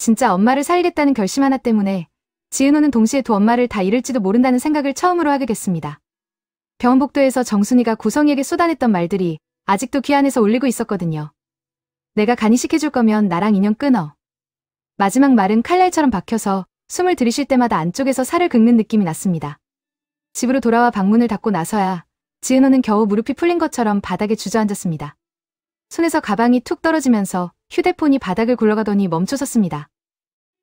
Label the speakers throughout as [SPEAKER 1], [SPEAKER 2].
[SPEAKER 1] 진짜 엄마를 살리겠다는 결심 하나 때문에 지은호는 동시에 두 엄마를 다 잃을지도 모른다는 생각을 처음으로 하게 됐습니다. 병원 복도에서 정순이가 고성이에게 쏟아냈던 말들이 아직도 귀 안에서 울리고 있었거든요. 내가 간이식해줄 거면 나랑 인연 끊어. 마지막 말은 칼날처럼 박혀서 숨을 들이쉴 때마다 안쪽에서 살을 긁는 느낌이 났습니다. 집으로 돌아와 방문을 닫고 나서야 지은호는 겨우 무릎이 풀린 것처럼 바닥에 주저앉았습니다. 손에서 가방이 툭 떨어지면서 휴대폰이 바닥을 굴러가더니 멈춰섰습니다.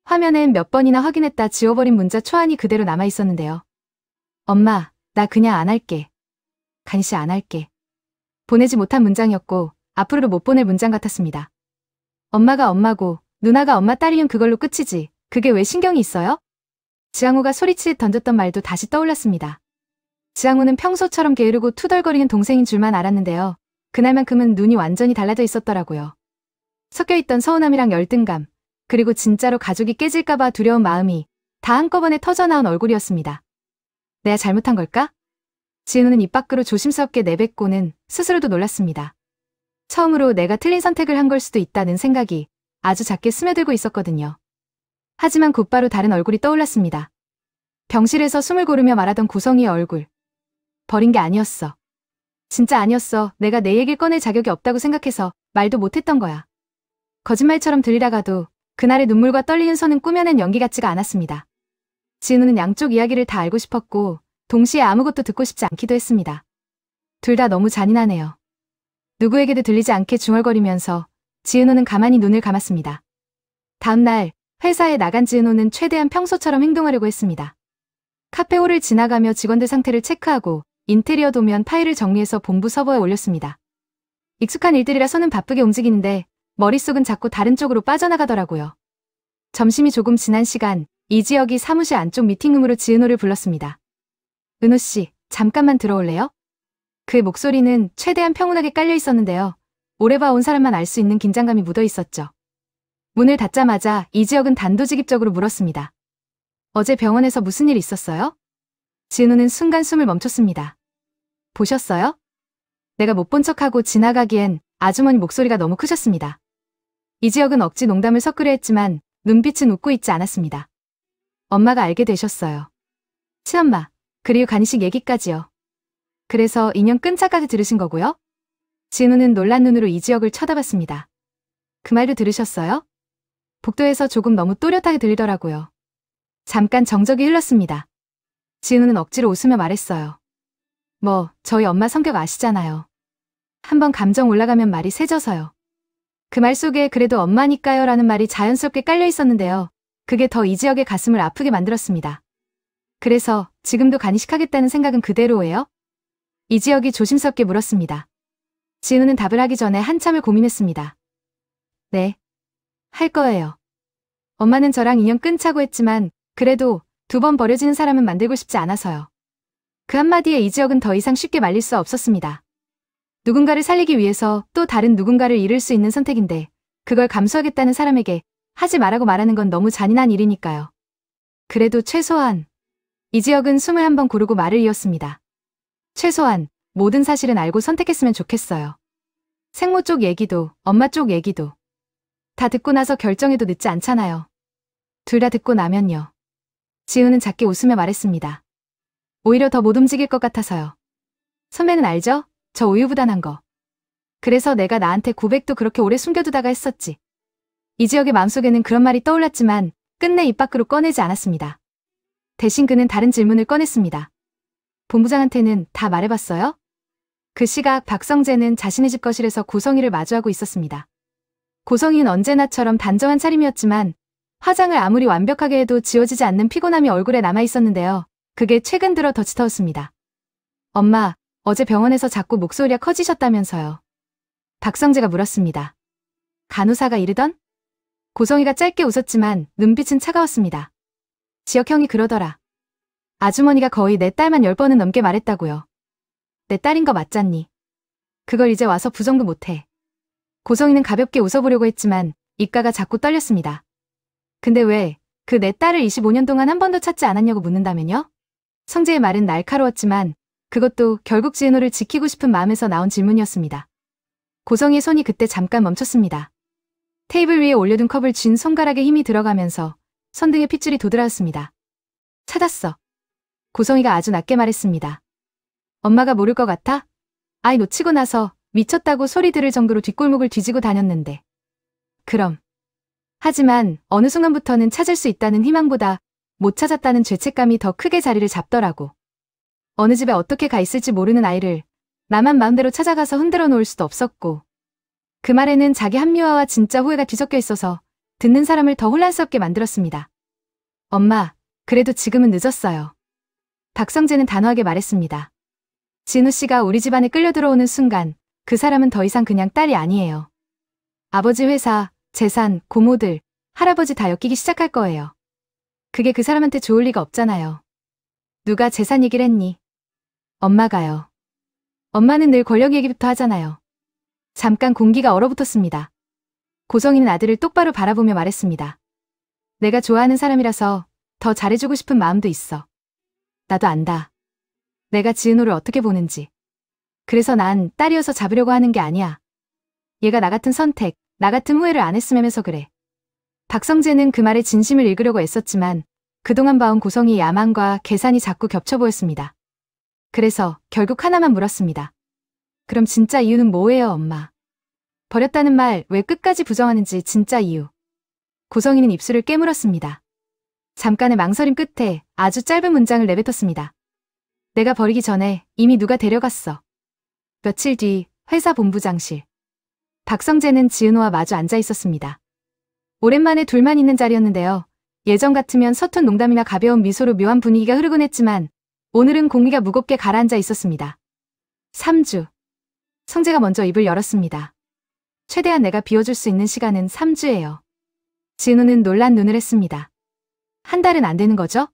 [SPEAKER 1] 화면엔 몇 번이나 확인했다 지워버린 문자 초안이 그대로 남아있었는데요. 엄마, 나 그냥 안 할게. 간이식 안 할게. 보내지 못한 문장이었고 앞으로도 못 보낼 문장 같았습니다. 엄마가 엄마고 누나가 엄마 딸이면 그걸로 끝이지. 그게 왜 신경이 있어요? 지항호가 소리치듯 던졌던 말도 다시 떠올랐습니다. 지항호는 평소처럼 게으르고 투덜거리는 동생인 줄만 알았는데요. 그날만큼은 눈이 완전히 달라져 있었더라고요. 섞여있던 서운함이랑 열등감, 그리고 진짜로 가족이 깨질까봐 두려운 마음이 다 한꺼번에 터져나온 얼굴이었습니다. 내가 잘못한 걸까? 지은호는 입 밖으로 조심스럽게 내뱉고는 스스로도 놀랐습니다. 처음으로 내가 틀린 선택을 한 걸 수도 있다는 생각이 아주 작게 스며들고 있었거든요. 하지만 곧바로 다른 얼굴이 떠올랐습니다. 병실에서 숨을 고르며 말하던 고성이의 얼굴. 버린 게 아니었어. 진짜 아니었어. 내가 내 얘기를 꺼낼 자격이 없다고 생각해서 말도 못했던 거야. 거짓말처럼 들리다가도 그날의 눈물과 떨리는 손은 꾸며낸 연기 같지가 않았습니다. 지은호는 양쪽 이야기를 다 알고 싶었고 동시에 아무것도 듣고 싶지 않기도 했습니다. 둘 다 너무 잔인하네요. 누구에게도 들리지 않게 중얼거리면서 지은호는 가만히 눈을 감았습니다. 다음 날 회사에 나간 지은호는 최대한 평소처럼 행동하려고 했습니다. 카페홀을 지나가며 직원들 상태를 체크하고 인테리어 도면 파일을 정리해서 본부 서버에 올렸습니다. 익숙한 일들이라 손은 바쁘게 움직이는데 머릿속은 자꾸 다른 쪽으로 빠져나가더라고요. 점심이 조금 지난 시간 이지혁이 사무실 안쪽 미팅룸으로 지은호를 불렀습니다. 은호 씨, 잠깐만 들어올래요? 그의 목소리는 최대한 평온하게 깔려 있었는데요. 오래 봐온 사람만 알 수 있는 긴장감이 묻어 있었죠. 문을 닫자마자 이지혁은 단도직입적으로 물었습니다. 어제 병원에서 무슨 일 있었어요? 지은호는 순간 숨을 멈췄습니다. 보셨어요? 내가 못 본 척하고 지나가기엔 아주머니 목소리가 너무 크셨습니다. 이지혁은 억지 농담을 섞으려 했지만 눈빛은 웃고 있지 않았습니다. 엄마가 알게 되셨어요. 친엄마, 그리고 간이식 얘기까지요. 그래서 인연 끊자까지 들으신 거고요? 지은호는 놀란 눈으로 이지혁을 쳐다봤습니다. 그 말도 들으셨어요? 복도에서 조금 너무 또렷하게 들리더라고요. 잠깐 정적이 흘렀습니다. 지은호는 억지로 웃으며 말했어요. 저희 엄마 성격 아시잖아요. 한번 감정 올라가면 말이 세져서요. 그 말 속에 그래도 엄마니까요 라는 말이 자연스럽게 깔려 있었는데요. 그게 더 이지혁의 가슴을 아프게 만들었습니다. 그래서 지금도 간이식하겠다는 생각은 그대로예요? 이지혁이 조심스럽게 물었습니다. 지은호는 답을 하기 전에 한참을 고민했습니다. 네, 할 거예요. 엄마는 저랑 인연 끊자고 했지만 그래도 2번 버려지는 사람은 만들고 싶지 않아서요. 그 한마디에 이지혁은 더 이상 쉽게 말릴 수 없었습니다. 누군가를 살리기 위해서 또 다른 누군가를 잃을 수 있는 선택인데 그걸 감수하겠다는 사람에게 하지 말라고 말하는 건 너무 잔인한 일이니까요. 그래도 최소한 이지혁은 숨을 한번 고르고 말을 이었습니다. 최소한 모든 사실은 알고 선택했으면 좋겠어요. 생모 쪽 얘기도 엄마 쪽 얘기도 다 듣고 나서 결정해도 늦지 않잖아요. 둘 다 듣고 나면요. 지은은 작게 웃으며 말했습니다. 오히려 더 못 움직일 것 같아서요. 선배는 알죠? 저 우유부단한 거. 그래서 내가 나한테 고백도 그렇게 오래 숨겨두다가 했었지. 이지혁의 마음속에는 그런 말이 떠올랐지만 끝내 입 밖으로 꺼내지 않았습니다. 대신 그는 다른 질문을 꺼냈습니다. 본부장한테는 다 말해봤어요? 그 시각 박성재는 자신의 집 거실에서 고성희를 마주하고 있었습니다. 고성희는 언제나처럼 단정한 차림이었지만 화장을 아무리 완벽하게 해도 지워지지 않는 피곤함이 얼굴에 남아있었는데요. 그게 최근 들어 더 짙었습니다. 엄마, 어제 병원에서 자꾸 목소리가 커지셨다면서요. 박성재가 물었습니다. 간호사가 이르던? 고성희가 짧게 웃었지만 눈빛은 차가웠습니다. 지혁 형이 그러더라. 아주머니가 거의 내 딸만 10번은 넘게 말했다고요. 내 딸인 거 맞잖니. 그걸 이제 와서 부정도 못해. 고성희는 가볍게 웃어보려고 했지만 입가가 자꾸 떨렸습니다. 근데 왜 그 내 딸을 25년 동안 한 번도 찾지 않았냐고 묻는다면요? 성재의 말은 날카로웠지만 그것도 결국 지은호를 지키고 싶은 마음에서 나온 질문이었습니다. 고성희의 손이 그때 잠깐 멈췄습니다. 테이블 위에 올려둔 컵을 쥔 손가락에 힘이 들어가면서 손등에 핏줄이 도드라졌습니다. 찾았어. 고성이가 아주 낮게 말했습니다. 엄마가 모를 것 같아? 아이 놓치고 나서 미쳤다고 소리 들을 정도로 뒷골목을 뒤지고 다녔는데. 그럼. 하지만 어느 순간부터는 찾을 수 있다는 희망보다 못 찾았다는 죄책감이 더 크게 자리를 잡더라고. 어느 집에 어떻게 가 있을지 모르는 아이를 나만 마음대로 찾아가서 흔들어 놓을 수도 없었고. 그 말에는 자기 합리화와 진짜 후회가 뒤섞여 있어서 듣는 사람을 더 혼란스럽게 만들었습니다. 엄마, 그래도 지금은 늦었어요. 박성재는 단호하게 말했습니다. 진우 씨가 우리 집안에 끌려 들어오는 순간 그 사람은 더 이상 그냥 딸이 아니에요. 아버지 회사, 재산, 고모들, 할아버지 다 엮이기 시작할 거예요. 그게 그 사람한테 좋을 리가 없잖아요. 누가 재산 얘기를 했니? 엄마가요. 엄마는 늘 권력 얘기부터 하잖아요. 잠깐 공기가 얼어붙었습니다. 고성이는 아들을 똑바로 바라보며 말했습니다. 내가 좋아하는 사람이라서 더 잘해주고 싶은 마음도 있어. 나도 안다. 내가 지은호를 어떻게 보는지. 그래서 난 딸이어서 잡으려고 하는 게 아니야. 얘가 나 같은 선택, 나 같은 후회를 안 했으면서 그래. 박성재는 그 말에 진심을 읽으려고 애썼지만 그동안 봐온 고성이의 야망과 계산이 자꾸 겹쳐 보였습니다. 그래서 결국 하나만 물었습니다. 그럼 진짜 이유는 뭐예요, 엄마? 버렸다는 말 왜 끝까지 부정하는지 진짜 이유. 고성이는 입술을 깨물었습니다. 잠깐의 망설임 끝에 아주 짧은 문장을 내뱉었습니다. 내가 버리기 전에 이미 누가 데려갔어. 며칠 뒤 회사 본부장실. 박성재는 지은호와 마주 앉아 있었습니다. 오랜만에 둘만 있는 자리였는데요. 예전 같으면 서툰 농담이나 가벼운 미소로 묘한 분위기가 흐르곤 했지만 오늘은 공기가 무겁게 가라앉아 있었습니다. 3주. 성재가 먼저 입을 열었습니다. 최대한 내가 비워줄 수 있는 시간은 3주예요. 지은호는 놀란 눈을 했습니다. 한 달은 안 되는 거죠?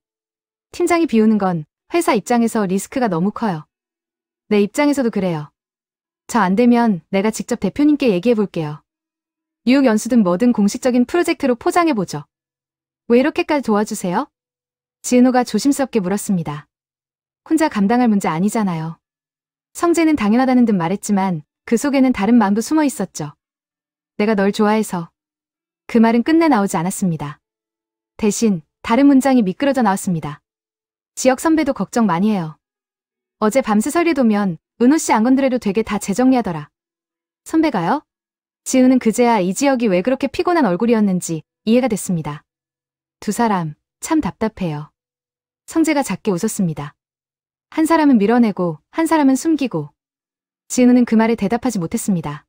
[SPEAKER 1] 팀장이 비우는 건 회사 입장에서 리스크가 너무 커요. 내 입장에서도 그래요. 저 안 되면 내가 직접 대표님께 얘기해 볼게요. 뉴욕 연수든 뭐든 공식적인 프로젝트로 포장해보죠. 왜 이렇게까지 도와주세요? 지은호가 조심스럽게 물었습니다. 혼자 감당할 문제 아니잖아요. 성재는 당연하다는 듯 말했지만 그 속에는 다른 마음도 숨어 있었죠. 내가 널 좋아해서. 그 말은 끝내 나오지 않았습니다. 대신 다른 문장이 미끄러져 나왔습니다. 지역 선배도 걱정 많이 해요. 어제 밤새 설리도면 은호 씨 안 건드려도 되게 다 재정리하더라. 선배가요? 지은은 그제야 이 지역이 왜 그렇게 피곤한 얼굴이었는지 이해가 됐습니다. 두 사람 참 답답해요. 성재가 작게 웃었습니다. 한 사람은 밀어내고 한 사람은 숨기고. 지은은 그 말에 대답하지 못했습니다.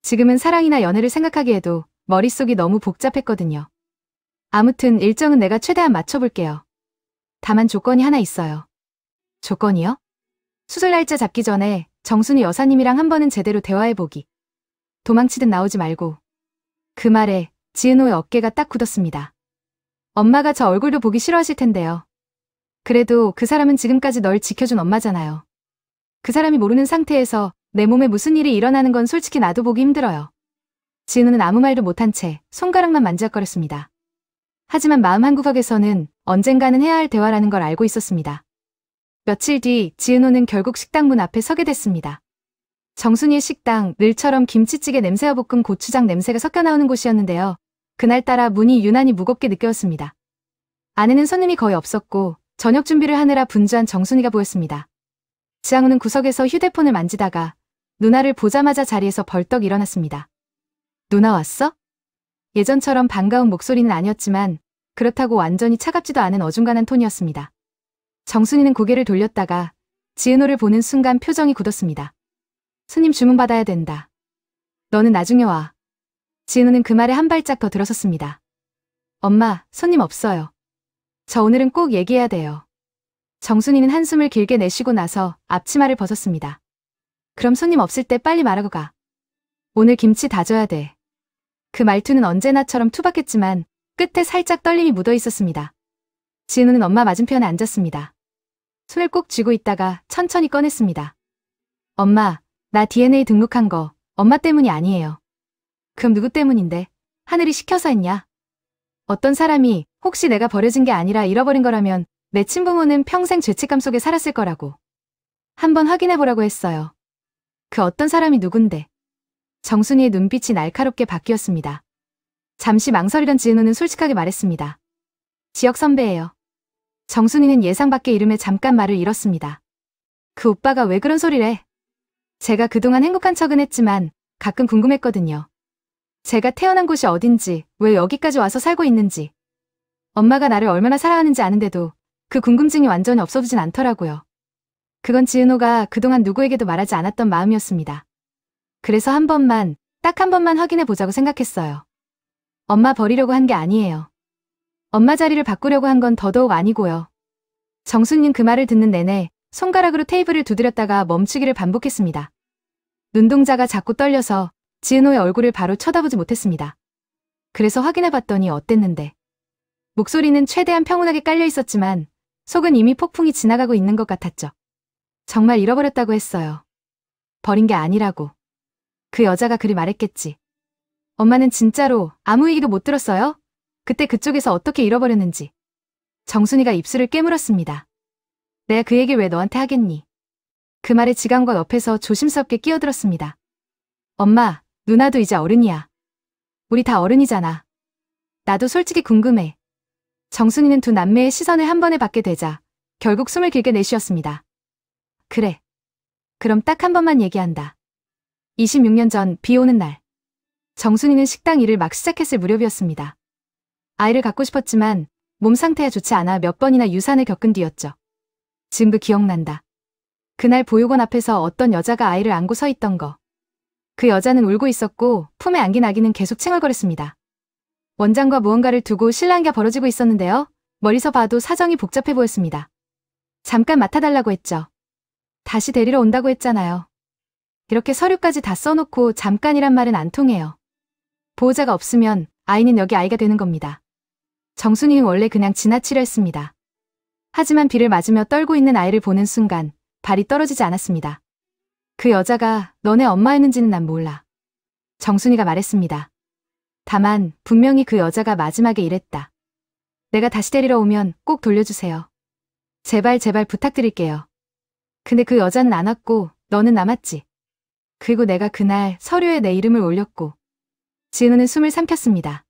[SPEAKER 1] 지금은 사랑이나 연애를 생각하기에도 머릿속이 너무 복잡했거든요. 아무튼 일정은 내가 최대한 맞춰볼게요. 다만 조건이 하나 있어요. 조건이요? 수술 날짜 잡기 전에 정순이 여사님이랑 한 번은 제대로 대화해보기. 도망치듯 나오지 말고. 그 말에 지은호의 어깨가 딱 굳었습니다. 엄마가 저 얼굴도 보기 싫어하실 텐데요. 그래도 그 사람은 지금까지 널 지켜준 엄마잖아요. 그 사람이 모르는 상태에서 내 몸에 무슨 일이 일어나는 건 솔직히 나도 보기 힘들어요. 지은호는 아무 말도 못한 채 손가락만 만지작거렸습니다. 하지만 마음 한구석에서는 언젠가는 해야 할 대화라는 걸 알고 있었습니다. 며칠 뒤 지은호는 결국 식당 문 앞에 서게 됐습니다. 정순이의 식당, 늘처럼 김치찌개 냄새와 볶은 고추장 냄새가 섞여 나오는 곳이었는데요. 그날따라 문이 유난히 무겁게 느껴졌습니다. 안에는 손님이 거의 없었고 저녁 준비를 하느라 분주한 정순이가 보였습니다. 지항우는 구석에서 휴대폰을 만지다가 누나를 보자마자 자리에서 벌떡 일어났습니다. 누나 왔어? 예전처럼 반가운 목소리는 아니었지만 그렇다고 완전히 차갑지도 않은 어중간한 톤이었습니다. 정순이는 고개를 돌렸다가 지은호를 보는 순간 표정이 굳었습니다. 손님 주문 받아야 된다. 너는 나중에 와. 지은호는 그 말에 한 발짝 더 들어섰습니다. 엄마, 손님 없어요. 저 오늘은 꼭 얘기해야 돼요. 정순이는 한숨을 길게 내쉬고 나서 앞치마를 벗었습니다. 그럼 손님 없을 때 빨리 말하고 가. 오늘 김치 다져야 돼. 그 말투는 언제나처럼 투박했지만 끝에 살짝 떨림이 묻어 있었습니다. 지은우는 엄마 맞은편에 앉았습니다. 손을 꼭 쥐고 있다가 천천히 꺼냈습니다. 엄마, 나 DNA 등록한 거 엄마 때문이 아니에요. 그럼 누구 때문인데? 하늘이 시켜서 했냐? 어떤 사람이 혹시 내가 버려진 게 아니라 잃어버린 거라면 내 친부모는 평생 죄책감 속에 살았을 거라고. 한번 확인해보라고 했어요. 그 어떤 사람이 누군데? 정순이의 눈빛이 날카롭게 바뀌었습니다. 잠시 망설이던 지은호는 솔직하게 말했습니다. 지역 선배예요. 정순이는 예상 밖의 이름에 잠깐 말을 잃었습니다. 그 오빠가 왜 그런 소리래? 제가 그동안 행복한 척은 했지만 가끔 궁금했거든요. 제가 태어난 곳이 어딘지, 왜 여기까지 와서 살고 있는지. 엄마가 나를 얼마나 사랑하는지 아는데도 그 궁금증이 완전히 없어지진 않더라고요. 그건 지은호가 그동안 누구에게도 말하지 않았던 마음이었습니다. 그래서 딱 한 번만 확인해 보자고 생각했어요. 엄마 버리려고 한 게 아니에요. 엄마 자리를 바꾸려고 한 건 더더욱 아니고요. 정순이는 그 말을 듣는 내내 손가락으로 테이블을 두드렸다가 멈추기를 반복했습니다. 눈동자가 자꾸 떨려서 지은호의 얼굴을 바로 쳐다보지 못했습니다. 그래서 확인해봤더니 어땠는데. 목소리는 최대한 평온하게 깔려 있었지만 속은 이미 폭풍이 지나가고 있는 것 같았죠. 정말 잃어버렸다고 했어요. 버린 게 아니라고. 그 여자가 그리 말했겠지. 엄마는 진짜로 아무 얘기도 못 들었어요? 그때 그쪽에서 어떻게 잃어버렸는지. 정순이가 입술을 깨물었습니다. 내가 그 얘기를 왜 너한테 하겠니? 그 말에 지강과 옆에서 조심스럽게 끼어들었습니다. 엄마, 누나도 이제 어른이야. 우리 다 어른이잖아. 나도 솔직히 궁금해. 정순이는 두 남매의 시선을 한 번에 받게 되자 결국 숨을 길게 내쉬었습니다. 그래. 그럼 딱 한 번만 얘기한다. 26년 전 비 오는 날. 정순이는 식당 일을 막 시작했을 무렵이었습니다. 아이를 갖고 싶었지만 몸 상태가 좋지 않아 몇 번이나 유산을 겪은 뒤였죠. 지금도 기억난다. 그날 보육원 앞에서 어떤 여자가 아이를 안고 서 있던 거. 그 여자는 울고 있었고 품에 안긴 아기는 계속 칭얼거렸습니다. 원장과 무언가를 두고 실랑이가 벌어지고 있었는데요. 멀리서 봐도 사정이 복잡해 보였습니다. 잠깐 맡아달라고 했죠. 다시 데리러 온다고 했잖아요. 이렇게 서류까지 다 써놓고 잠깐이란 말은 안 통해요. 보호자가 없으면 아이는 여기 아이가 되는 겁니다. 정순이는 원래 그냥 지나치려 했습니다. 하지만 비를 맞으며 떨고 있는 아이를 보는 순간 발이 떨어지지 않았습니다. 그 여자가 너네 엄마였는지는 난 몰라. 정순이가 말했습니다. 다만 분명히 그 여자가 마지막에 이랬다. 내가 다시 데리러 오면 꼭 돌려주세요. 제발 부탁드릴게요. 근데 그 여자는 안 왔고 너는 남았지. 그리고 내가 그날 서류에 내 이름을 올렸고. 지은호는 숨을 삼켰습니다.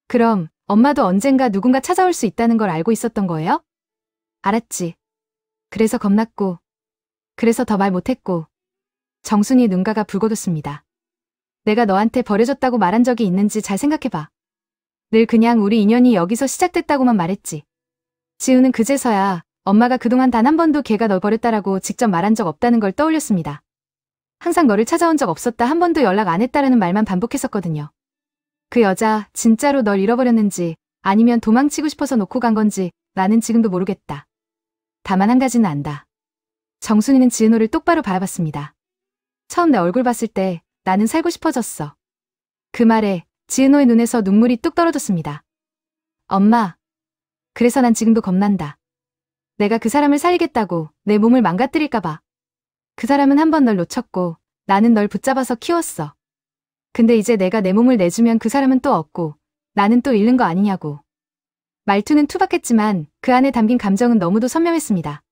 [SPEAKER 1] 그럼 엄마도 언젠가 누군가 찾아올 수 있다는 걸 알고 있었던 거예요? 알았지. 그래서 겁났고. 그래서 더 말 못했고. 정순이의 눈가가 붉어졌습니다. 내가 너한테 버려졌다고 말한 적이 있는지 잘 생각해봐. 늘 그냥 우리 인연이 여기서 시작됐다고만 말했지. 지우는 그제서야 엄마가 그동안 단 한 번도 걔가 널 버렸다라고 직접 말한 적 없다는 걸 떠올렸습니다. 항상 너를 찾아온 적 없었다, 한 번도 연락 안 했다라는 말만 반복했었거든요. 그 여자 진짜로 널 잃어버렸는지 아니면 도망치고 싶어서 놓고 간 건지 나는 지금도 모르겠다. 다만 한 가지는 안다. 정순이는 지은호를 똑바로 바라봤습니다. 처음 내 얼굴 봤을 때 나는 살고 싶어졌어. 그 말에 지은호의 눈에서 눈물이 뚝 떨어졌습니다. 엄마. 그래서 난 지금도 겁난다. 내가 그 사람을 살리겠다고 내 몸을 망가뜨릴까봐. 그 사람은 한 번 널 놓쳤고 나는 널 붙잡아서 키웠어. 근데 이제 내가 내 몸을 내주면 그 사람은 또 얻고 나는 또 잃는 거 아니냐고. 말투는 투박했지만 그 안에 담긴 감정은 너무도 선명했습니다.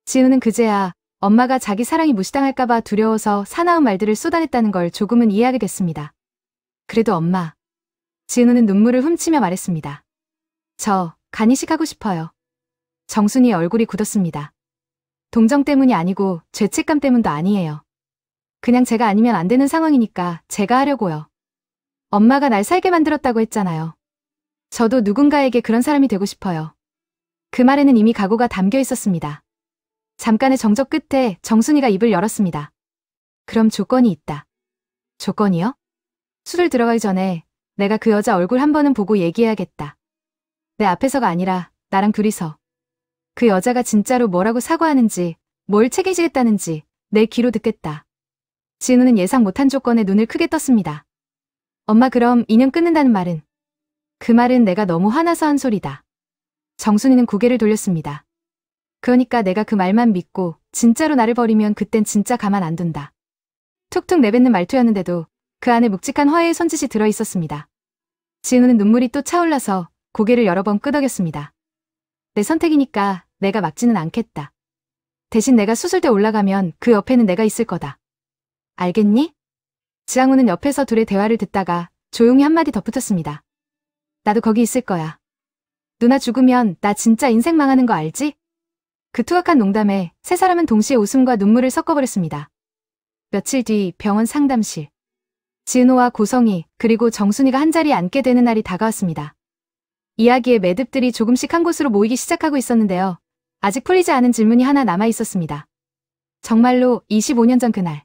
[SPEAKER 1] 지우는 그제야 엄마가 자기 사랑이 무시당할까봐 두려워서 사나운 말들을 쏟아냈다는 걸 조금은 이해하게 됐습니다. 그래도 엄마. 지은호는 눈물을 훔치며 말했습니다. 저 간이식하고 싶어요. 정순이의 얼굴이 굳었습니다. 동정 때문이 아니고 죄책감 때문도 아니에요. 그냥 제가 아니면 안 되는 상황이니까 제가 하려고요. 엄마가 날 살게 만들었다고 했잖아요. 저도 누군가에게 그런 사람이 되고 싶어요. 그 말에는 이미 각오가 담겨 있었습니다. 잠깐의 정적 끝에 정순이가 입을 열었습니다. 그럼 조건이 있다. 조건이요? 술을 들어가기 전에 내가 그 여자 얼굴 한 번은 보고 얘기해야겠다. 내 앞에서가 아니라 나랑 둘이서. 그 여자가 진짜로 뭐라고 사과하는지, 뭘 책임지겠다는지 내 귀로 듣겠다. 진우는 예상 못한 조건에 눈을 크게 떴습니다. 엄마, 그럼 인연 끊는다는 말은? 그 말은 내가 너무 화나서 한 소리다. 정순이는 고개를 돌렸습니다. 그러니까 내가 그 말만 믿고 진짜로 나를 버리면 그땐 진짜 가만 안 둔다. 툭툭 내뱉는 말투였는데도 그 안에 묵직한 화해의 손짓이 들어있었습니다. 진우는 눈물이 또 차올라서 고개를 여러 번 끄덕였습니다. 내 선택이니까 내가 막지는 않겠다. 대신 내가 수술대 올라가면 그 옆에는 내가 있을 거다. 알겠니? 지항우는 옆에서 둘의 대화를 듣다가 조용히 한마디 덧붙였습니다. 나도 거기 있을 거야. 누나 죽으면 나 진짜 인생 망하는 거 알지? 그 투박한 농담에 세 사람은 동시에 웃음과 눈물을 섞어버렸습니다. 며칠 뒤 병원 상담실. 지은호와 고성희 그리고 정순이가 한자리에 앉게 되는 날이 다가왔습니다. 이야기의 매듭들이 조금씩 한 곳으로 모이기 시작하고 있었는데요. 아직 풀리지 않은 질문이 하나 남아 있었습니다. 정말로 25년 전 그날.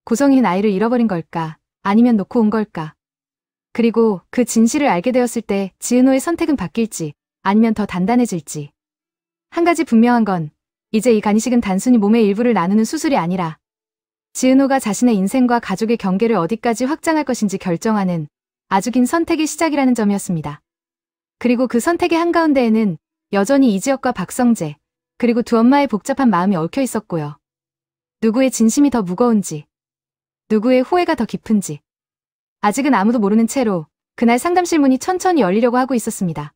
[SPEAKER 1] 고성희는 아이를 잃어버린 걸까? 아니면 놓고 온 걸까? 그리고 그 진실을 알게 되었을 때 지은호의 선택은 바뀔지 아니면 더 단단해질지. 한 가지 분명한 건 이제 이 간이식은 단순히 몸의 일부를 나누는 수술이 아니라 지은호가 자신의 인생과 가족의 경계를 어디까지 확장할 것인지 결정하는 아주 긴 선택의 시작이라는 점이었습니다. 그리고 그 선택의 한가운데에는 여전히 이지혁과 박성재 그리고 두 엄마의 복잡한 마음이 얽혀 있었고요. 누구의 진심이 더 무거운지, 누구의 후회가 더 깊은지 아직은 아무도 모르는 채로 그날 상담실 문이 천천히 열리려고 하고 있었습니다.